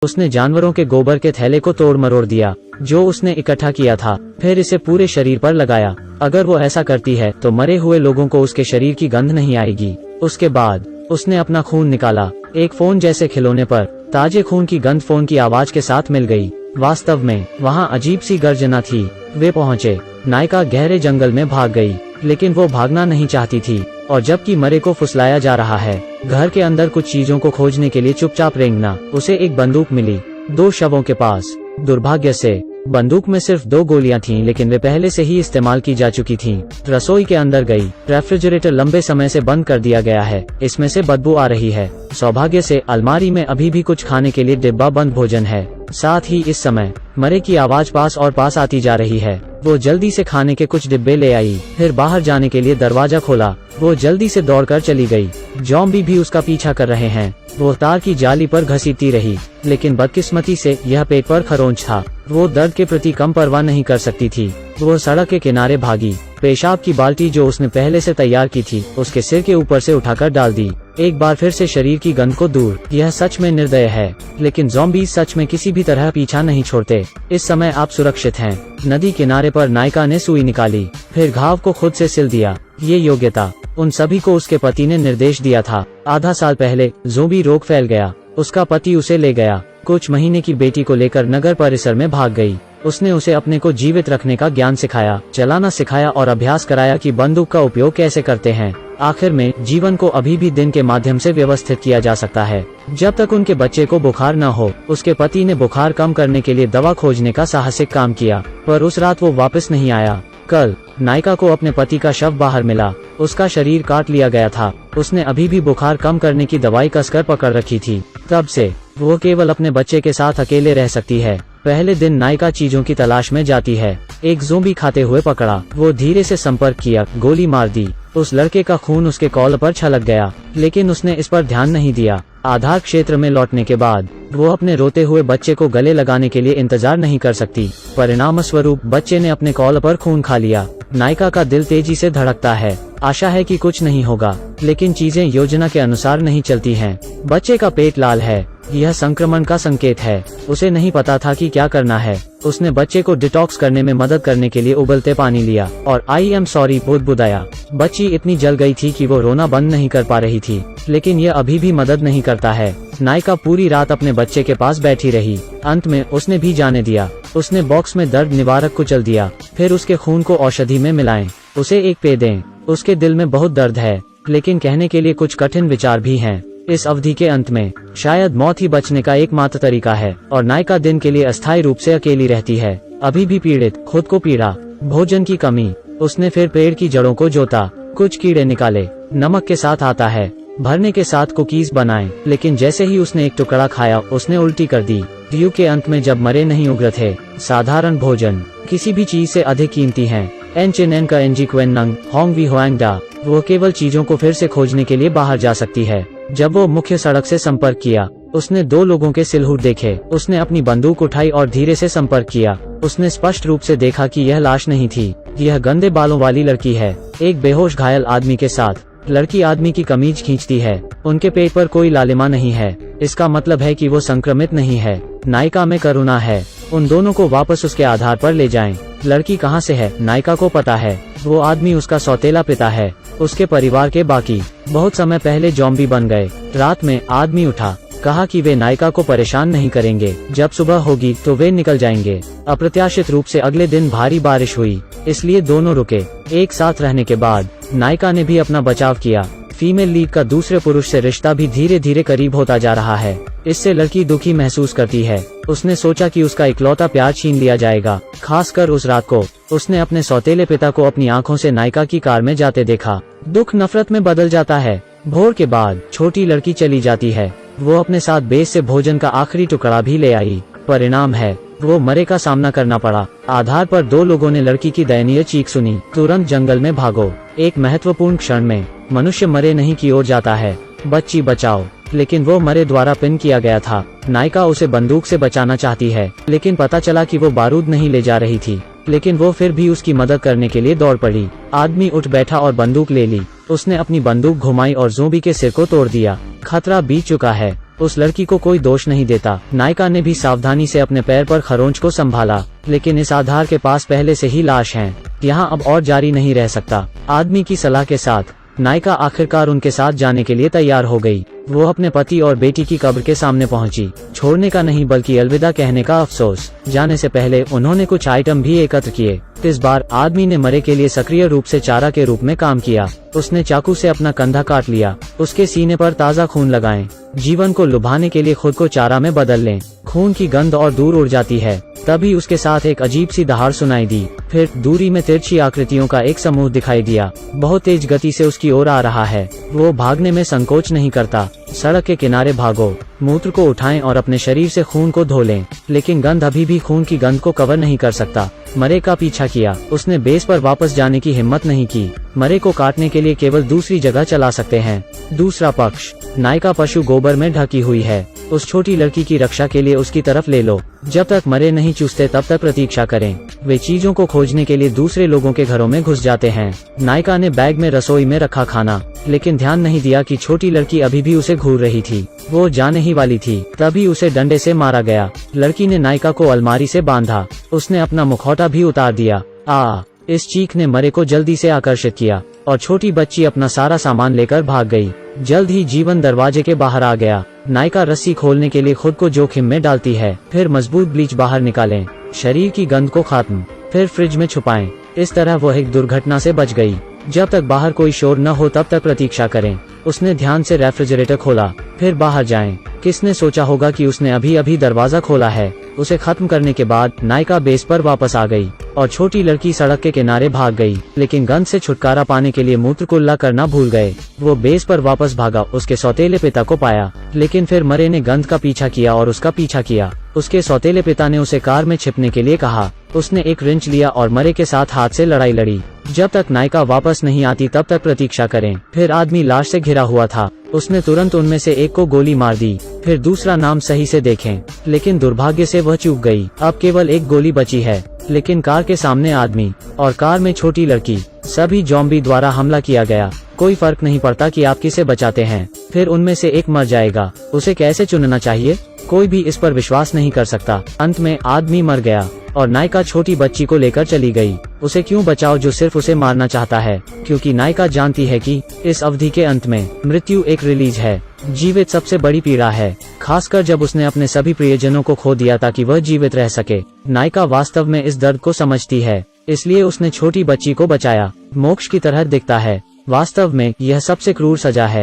उसने जानवरों के गोबर के थैले को तोड़ मरोड़ दिया जो उसने इकट्ठा किया था, फिर इसे पूरे शरीर पर लगाया। अगर वो ऐसा करती है तो मरे हुए लोगों को उसके शरीर की गंध नहीं आएगी। उसके बाद उसने अपना खून निकाला। एक फोन जैसे खिलौने पर ताजे खून की गंध फोन की आवाज के साथ मिल गई। वास्तव में वहाँ अजीब सी गर्जना थी। वे पहुँचे। नायका गहरे जंगल में भाग गई, लेकिन वो भागना नहीं चाहती थी। और जबकि मरे को फुसलाया जा रहा है, घर के अंदर कुछ चीजों को खोजने के लिए चुपचाप रेंगना, उसे एक बंदूक मिली 2 शवों के पास। दुर्भाग्य से बंदूक में सिर्फ 2 गोलियां थीं, लेकिन वे पहले से ही इस्तेमाल की जा चुकी थीं। रसोई के अंदर गई। रेफ्रिजरेटर लंबे समय से बंद कर दिया गया है, इसमें से बदबू आ रही है। सौभाग्य से अलमारी में अभी भी कुछ खाने के लिए डिब्बा बंद भोजन है। साथ ही इस समय मरे की आवाज पास और पास आती जा रही है। वो जल्दी से खाने के कुछ डिब्बे ले आई, फिर बाहर जाने के लिए दरवाजा खोला। वो जल्दी से दौड़कर चली गई। ज़ॉम्बी भी उसका पीछा कर रहे हैं। वो तार की जाली पर घसीटती रही, लेकिन बदकिस्मती से यह पेट पर खरोंच था। वो दर्द के प्रति कम परवाह नहीं कर सकती थी। वो सड़क के किनारे भागी। पेशाब की बाल्टी जो उसने पहले से तैयार की थी, उसके सिर के ऊपर से उठाकर डाल दी। एक बार फिर से शरीर की गंध को दूर। यह सच में निर्दय है, लेकिन ज़ॉम्बी सच में किसी भी तरह पीछा नहीं छोड़ते। इस समय आप सुरक्षित हैं। नदी किनारे पर नायका ने सुई निकाली, फिर घाव को खुद से सिल दिया। ये योग्यता उन सभी को उसके पति ने निर्देश दिया था। आधा साल पहले ज़ॉम्बी रोग फैल गया। उसका पति उसे ले गया। कुछ महीने की बेटी को लेकर नगर परिसर में भाग गई। उसने उसे अपने को जीवित रखने का ज्ञान सिखाया, चलाना सिखाया और अभ्यास कराया कि बंदूक का उपयोग कैसे करते हैं। आखिर में जीवन को अभी भी दिन के माध्यम से व्यवस्थित किया जा सकता है। जब तक उनके बच्चे को बुखार न हो, उसके पति ने बुखार कम करने के लिए दवा खोजने का साहसिक काम किया, पर उस रात वो वापस नहीं आया। कल नायका को अपने पति का शव बाहर मिला। उसका शरीर काट लिया गया था। उसने अभी भी बुखार कम करने की दवाई कसकर पकड़ रखी थी। तब से वो केवल अपने बच्चे के साथ अकेले रह सकती है। पहले दिन नायका चीजों की तलाश में जाती है। एक ज़ॉम्बी खाते हुए पकड़ा। वो धीरे से संपर्क किया, गोली मार दी। उस लड़के का खून उसके कॉल पर छलक गया, लेकिन उसने इस पर ध्यान नहीं दिया। आधार क्षेत्र में लौटने के बाद वो अपने रोते हुए बच्चे को गले लगाने के लिए इंतजार नहीं कर सकती। परिणाम स्वरूप बच्चे ने अपने कॉल पर खून खा लिया। नायका का दिल तेजी से धड़कता है। आशा है कि कुछ नहीं होगा, लेकिन चीजें योजना के अनुसार नहीं चलती हैं। बच्चे का पेट लाल है। यह संक्रमण का संकेत है। उसे नहीं पता था कि क्या करना है। उसने बच्चे को डिटॉक्स करने में मदद करने के लिए उबलते पानी लिया और आई एम सॉरी बुदबुदाया। बच्ची इतनी जल गई थी कि वो रोना बंद नहीं कर पा रही थी, लेकिन यह अभी भी मदद नहीं करता है। नायका पूरी रात अपने बच्चे के पास बैठी रही। अंत में उसने भी जाने दिया। उसने बॉक्स में दर्द निवारक कुचल दिया, फिर उसके खून को औषधि में मिलाएं। उसे एक पे दें। उसके दिल में बहुत दर्द है, लेकिन कहने के लिए कुछ कठिन विचार भी हैं। इस अवधि के अंत में शायद मौत ही बचने का एकमात्र तरीका है, और नायका दिन के लिए अस्थायी रूप से अकेली रहती है। अभी भी पीड़ित, खुद को पीड़ा, भोजन की कमी। उसने फिर पेड़ की जड़ों को जोता, कुछ कीड़े निकाले। नमक के साथ आता है, भरने के साथ कुकीज बनाए, लेकिन जैसे ही उसने एक टुकड़ा खाया उसने उल्टी कर दी। युग के अंत में जब मरे नहीं उग्र थे, साधारण भोजन किसी भी चीज से अधिक कीमती है। एन का एनजी क्वेन नंग होंग वी होंग डा। वो केवल चीजों को फिर से खोजने के लिए बाहर जा सकती है। जब वो मुख्य सड़क से संपर्क किया, उसने 2 लोगों के सिलहुट देखे। उसने अपनी बंदूक उठाई और धीरे से संपर्क किया। उसने स्पष्ट रूप से देखा कि यह लाश नहीं थी। यह गंदे बालों वाली लड़की है, एक बेहोश घायल आदमी के साथ। लड़की आदमी की कमीज खींचती है। उनके पेट पर कोई लालिमा नहीं है। इसका मतलब है कि वो संक्रमित नहीं है। नायका में करुणा है। उन दोनों को वापस उसके आधार पर ले जाएं। लड़की कहाँ से है, नायका को पता है। वो आदमी उसका सौतेला पिता है। उसके परिवार के बाकी बहुत समय पहले ज़ॉम्बी बन गए। रात में आदमी उठा, कहा कि वे नायका को परेशान नहीं करेंगे। जब सुबह होगी तो वे निकल जाएंगे। अप्रत्याशित रूप से अगले दिन भारी बारिश हुई, इसलिए दोनों रुके। एक साथ रहने के बाद नायका ने भी अपना बचाव किया। फीमेल लीड का दूसरे पुरुष से रिश्ता भी धीरे धीरे करीब होता जा रहा है। इससे लड़की दुखी महसूस करती है। उसने सोचा कि उसका इकलौता प्यार छीन लिया जाएगा। खासकर उस रात को उसने अपने सौतेले पिता को अपनी आंखों से नायका की कार में जाते देखा। दुख नफरत में बदल जाता है। भोर के बाद छोटी लड़की चली जाती है। वो अपने साथ बेस से भोजन का आखिरी टुकड़ा भी ले आई। परिणाम है वो मरे का सामना करना पड़ा। आधार पर 2 लोगों ने लड़की की दयनीय चीख सुनी, तुरंत जंगल में भागो। एक महत्वपूर्ण क्षण में मनुष्य मरे नहीं की ओर जाता है। बच्ची बचाओ, लेकिन वो मरे द्वारा पिन किया गया था। नायका उसे बंदूक से बचाना चाहती है, लेकिन पता चला कि वो बारूद नहीं ले जा रही थी। लेकिन वो फिर भी उसकी मदद करने के लिए दौड़ पड़ी। आदमी उठ बैठा और बंदूक ले ली। उसने अपनी बंदूक घुमाई और ज़ॉम्बी के सिर को तोड़ दिया। खतरा बीत चुका है। उस लड़की को कोई दोष नहीं देता। नायिका ने भी सावधानी से अपने पैर पर खरोंच को संभाला, लेकिन इस आधार के पास पहले से ही लाश है। यहाँ अब और जारी नहीं रह सकता। आदमी की सलाह के साथ नायिका आखिरकार उनके साथ जाने के लिए तैयार हो गई। वो अपने पति और बेटी की कब्र के सामने पहुंची। छोड़ने का नहीं बल्कि अलविदा कहने का अफसोस। जाने से पहले उन्होंने कुछ आइटम भी एकत्र किए। इस बार आदमी ने मरे के लिए सक्रिय रूप से चारा के रूप में काम किया। उसने चाकू से अपना कंधा काट लिया। उसके सीने पर ताज़ा खून लगाएं। जीवन को लुभाने के लिए खुद को चारा में बदल लें। खून की गंध और दूर उड़ जाती है। तभी उसके साथ एक अजीब सी दहाड़ सुनाई दी। फिर दूरी में तिरछी आकृतियों का एक समूह दिखाई दिया। बहुत तेज गति से उसकी ओर आ रहा है। वो भागने में संकोच नहीं करता। सड़क के किनारे भागो, मूत्र को उठाएं और अपने शरीर से खून को धो लें। लेकिन गंध अभी भी खून की गंध को कवर नहीं कर सकता। मरे का पीछा किया। उसने बेस पर वापस जाने की हिम्मत नहीं की। मरे को काटने के लिए केवल दूसरी जगह चला सकते हैं। दूसरा पक्ष, नायिका पशु गोबर में ढकी हुई है। उस छोटी लड़की की रक्षा के लिए उसकी तरफ ले लो। जब तक मरे नहीं चूसते तब तक प्रतीक्षा करें। वे चीजों को खोजने के लिए दूसरे लोगों के घरों में घुस जाते हैं। नायिका ने बैग में रसोई में रखा खाना, लेकिन ध्यान नहीं दिया कि छोटी लड़की अभी भी उसे घूर रही थी। वो जाने ही वाली थी, तभी उसे डंडे से मारा गया। लड़की ने नायिका को अलमारी से बांधा। उसने अपना मुखौटा भी उतार दिया। इस चीख ने मरे को जल्दी से आकर्षित किया और छोटी बच्ची अपना सारा सामान लेकर भाग गई। जल्द ही जीवन दरवाजे के बाहर आ गया। नायिका रस्सी खोलने के लिए खुद को जोखिम में डालती है। फिर मजबूत ब्लीच बाहर निकालें, शरीर की गंध को खत्म, फिर फ्रिज में छुपाएं। इस तरह वो एक दुर्घटना से बच गई। जब तक बाहर कोई शोर न हो तब तक प्रतीक्षा करें। उसने ध्यान से रेफ्रिजरेटर खोला, फिर बाहर जाएं। किसने सोचा होगा कि उसने अभी अभी दरवाजा खोला है। उसे खत्म करने के बाद नायिका बेस पर वापस आ गई और छोटी लड़की सड़क के किनारे भाग गई। लेकिन गंध से छुटकारा पाने के लिए मूत्र कुल्ला करना भूल गए। वो बेस पर वापस भागा, उसके सौतेले पिता को पाया। लेकिन फिर मरे ने गंध का पीछा किया और उसका पीछा किया। उसके सौतेले पिता ने उसे कार में छिपने के लिए कहा। उसने एक रिंच लिया और मरे के साथ हाथ से लड़ाई लड़ी। जब तक नायिका वापस नहीं आती तब तक प्रतीक्षा करें। फिर आदमी लाश से घिरा हुआ था। उसने तुरंत उनमें से एक को गोली मार दी। फिर दूसरा नाम सही से देखें, लेकिन दुर्भाग्य से वह चूक गई। अब केवल एक गोली बची है, लेकिन कार के सामने आदमी और कार में छोटी लड़की। सभी ज़ॉम्बी द्वारा हमला किया गया। कोई फर्क नहीं पड़ता कि आप किसे बचाते हैं, फिर उनमें से एक मर जाएगा। उसे कैसे चुनना चाहिए? कोई भी इस पर विश्वास नहीं कर सकता। अंत में आदमी मर गया और नायिका छोटी बच्ची को लेकर चली गई। उसे क्यों बचाओ जो सिर्फ उसे मारना चाहता है? क्योंकि नायिका जानती है कि इस अवधि के अंत में मृत्यु एक रिलीज है। जीवित सबसे बड़ी पीड़ा है, खासकर जब उसने अपने सभी प्रियजनों को खो दिया ताकि वह जीवित रह सके। नायिका वास्तव में इस दर्द को समझती है, इसलिए उसने छोटी बच्ची को बचाया। मोक्ष की तरह दिखता है। वास्तव में यह सबसे क्रूर सजा है।